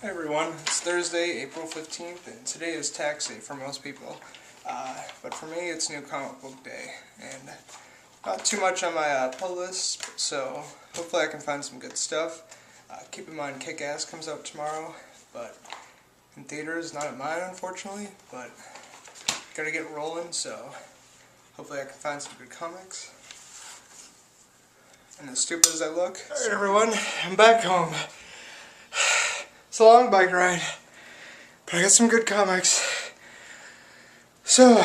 Hey everyone, it's Thursday, April 15th, and today is tax day for most people. But for me, it's New Comic Book Day, and not too much on my pull list, so hopefully I can find some good stuff. Keep in mind, Kick-Ass comes out tomorrow, but in theaters, not at mine unfortunately, but gotta get rolling, so hopefully I can find some good comics. And as stupid as I look, alright everyone, I'm back home. It's a long bike ride, but I got some good comics. So,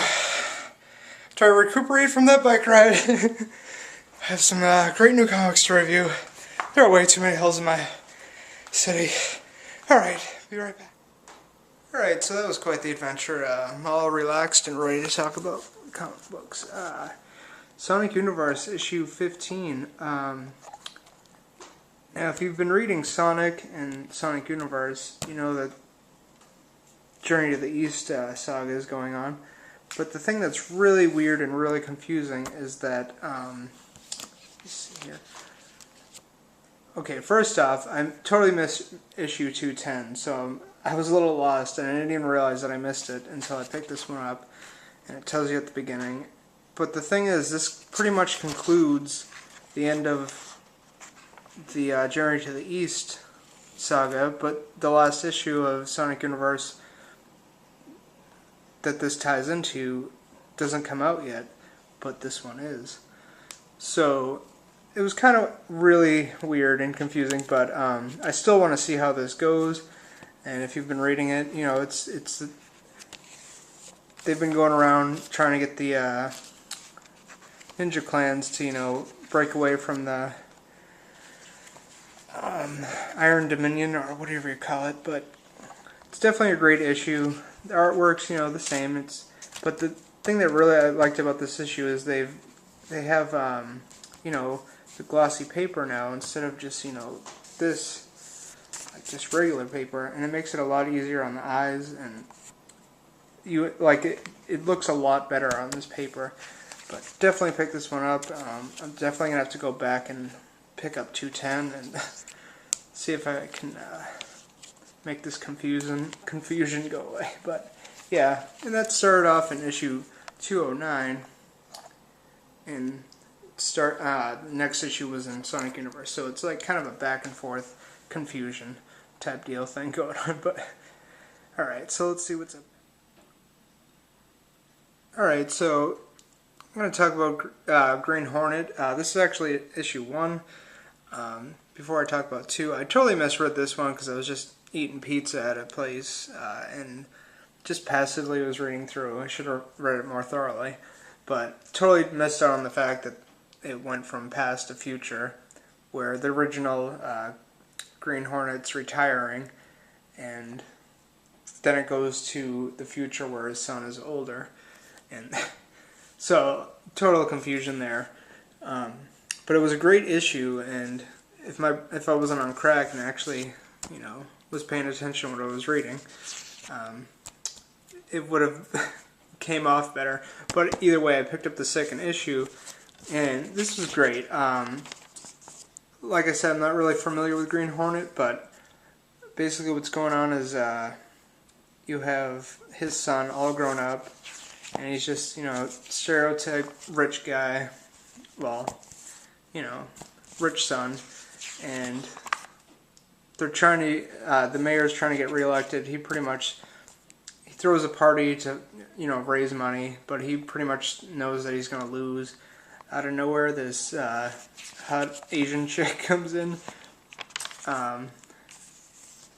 try to recuperate from that bike ride. I have some great new comics to review. There are way too many hills in my city. Alright, be right back. Alright, so that was quite the adventure. I'm all relaxed and ready to talk about comic books. Sonic Universe issue 15. Now, if you've been reading Sonic and Sonic Universe, you know that Journey to the East saga is going on. But the thing that's really weird and really confusing is that, let's see here. Okay, first off, I totally missed issue 210, so I was a little lost, and I didn't even realize that I missed it until I picked this one up, and it tells you at the beginning. But the thing is, this pretty much concludes the end of the Journey to the East saga, but the last issue of Sonic Universe that this ties into doesn't come out yet, but this one is. So it was kind of really weird and confusing, but I still want to see how this goes. And if you've been reading it, you know it's they've been going around trying to get the ninja clans to break away from the Iron Dominion, or whatever you call it, but it's definitely a great issue. The artwork's, the same. But the thing that really I liked about this issue is they have, the glossy paper now instead of just, this, like just regular paper, and it makes it a lot easier on the eyes, and it looks a lot better on this paper. But definitely pick this one up. I'm definitely gonna have to go back and pick up 210 and see if I can make this confusion go away. But yeah, and that started off in issue 209, and the next issue was in Sonic Universe, so it's like kind of a back and forth confusion type deal thing going on. But alright, so let's see what's up. Alright, so I'm going to talk about Green Hornet. This is actually issue 1. Before I talk about 2, I totally misread this one because I was just eating pizza at a place and just passively was reading through. I should have read it more thoroughly, but totally missed out on the fact that it went from past to future, where the original Green Hornet's retiring, and then it goes to the future where his son is older, and so total confusion there. But it was a great issue, and if I wasn't on crack and actually, was paying attention to what I was reading, it would have came off better. But either way, I picked up the second issue, and this was great. Like I said, I'm not really familiar with Green Hornet, but basically what's going on is you have his son all grown up, and he's just, stereotype rich guy, well, rich son, and they're trying to, the mayor's trying to get reelected. He throws a party to, raise money, but he pretty much knows that he's going to lose. Out of nowhere, this hot Asian chick comes in, and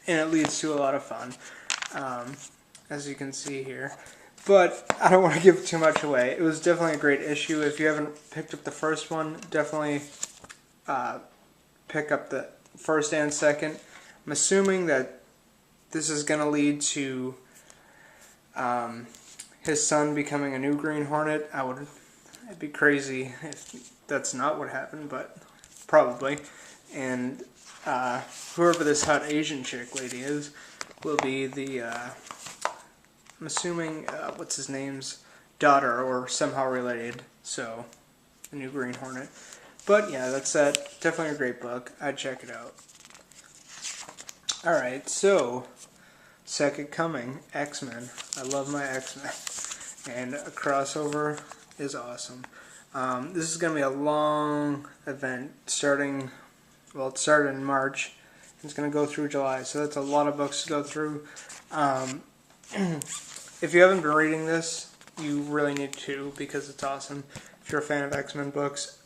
it leads to a lot of fun, as you can see here. But I don't want to give too much away. It was definitely a great issue. If you haven't picked up the first one, definitely pick up the first and second. I'm assuming that this is going to lead to his son becoming a new Green Hornet. It'd be crazy if that's not what happened, but probably. And whoever this hot Asian chick lady is will be the, I'm assuming, what's his name's daughter, or somehow related, so the new Green Hornet. But yeah, that's that. Definitely a great book. I'd check it out. Alright, so second coming, X-Men. I love my X-Men. And a crossover is awesome. This is going to be a long event starting, well, it started in March. It's going to go through July, so that's a lot of books to go through. If you haven't been reading this, you really need to, because it's awesome. If you're a fan of X-Men books.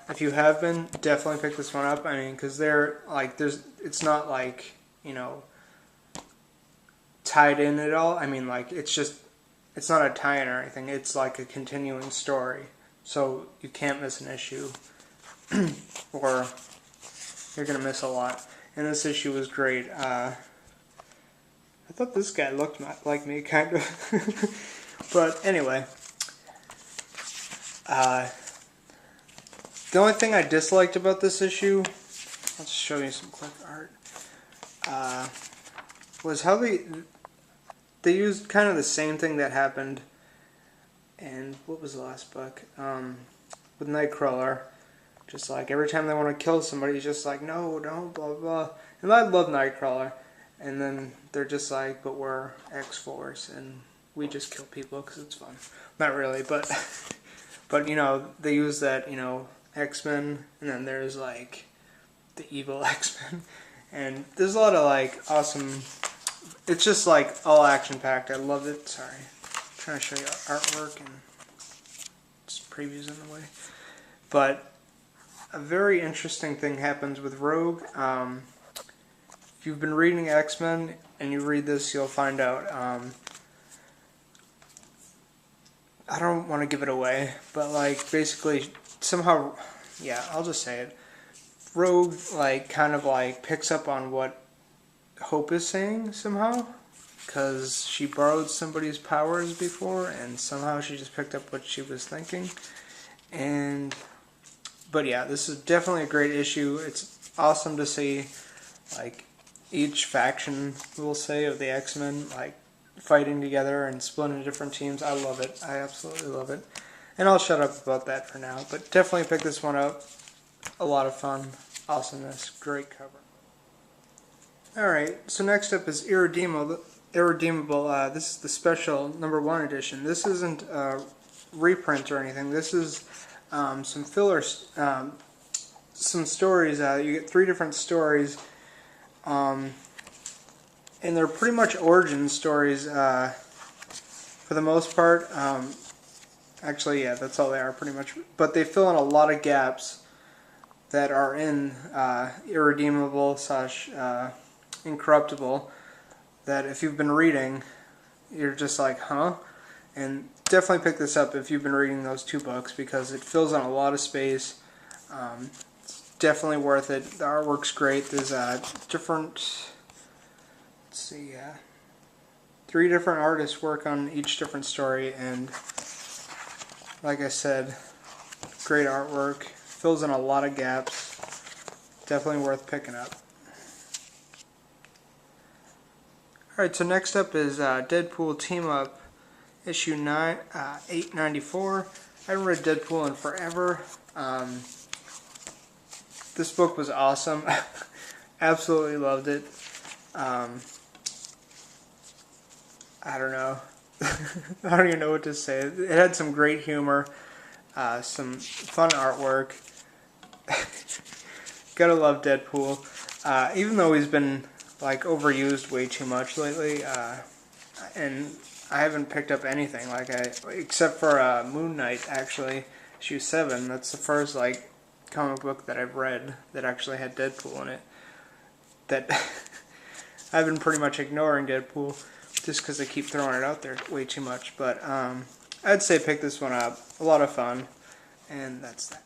If you have been, definitely pick this one up. I mean, because they're, like, it's not like, you know, tied in at all. I mean, like, it's not a tie-in or anything. It's like a continuing story. So you can't miss an issue. Or you're going to miss a lot. And this issue was great. I thought this guy looked like me, kind of. But anyway. The only thing I disliked about this issue, I'll just show you some quick art, was how they used kind of the same thing that happened in, what was the last book, with Nightcrawler. Just like every time they want to kill somebody, he's just like, no, don't, blah, blah. And I love Nightcrawler. And then they're just like, but we're X-Force, and we just kill people because it's fun. Not really, but, but, you know, they use that, you know, X-Men, and then there's, like, the evil X-Men. And there's a lot of, like, awesome, it's just, like, all action-packed. I love it. Sorry. I'm trying to show you artwork, and just previews in the way. But a very interesting thing happens with Rogue. If you've been reading X-Men and you read this, you'll find out. I don't want to give it away, but like basically somehow, yeah, I'll just say it. Rogue like kind of like picks up on what Hope is saying somehow, because she borrowed somebody's powers before, and somehow she just picked up what she was thinking. But yeah, this is definitely a great issue. It's awesome to see like each faction, we'll say, of the X-Men like fighting together and splitting into different teams. I love it. I absolutely love it. And I'll shut up about that for now. But definitely pick this one up. A lot of fun. Awesomeness. Great cover. Alright, so next up is Irredeemable. This is the special #1 edition. This isn't a reprint or anything. This is some fillers, some stories. You get 3 different stories. And they're pretty much origin stories for the most part. Actually, yeah, that's all they are pretty much. But they fill in a lot of gaps that are in Irredeemable / Incorruptible, that if you've been reading, you're just like, huh? And definitely pick this up if you've been reading those 2 books, because it fills in a lot of space. It's definitely worth it. The artwork's great. There's different... Let's see, 3 different artists work on each different story, and like I said, great artwork, fills in a lot of gaps, definitely worth picking up. Alright, so next up is Deadpool Team-Up, issue 894. I haven't read Deadpool in forever. This book was awesome. Absolutely loved it. I don't know. I don't even know what to say. It had some great humor, some fun artwork. Gotta love Deadpool. Even though he's been like overused way too much lately, and I haven't picked up anything except for Moon Knight, actually, issue 7. That's the first like comic book that I've read that actually had Deadpool in it. That I've been pretty much ignoring Deadpool just because they keep throwing it out there way too much. But I'd say pick this one up. A lot of fun, and that's that.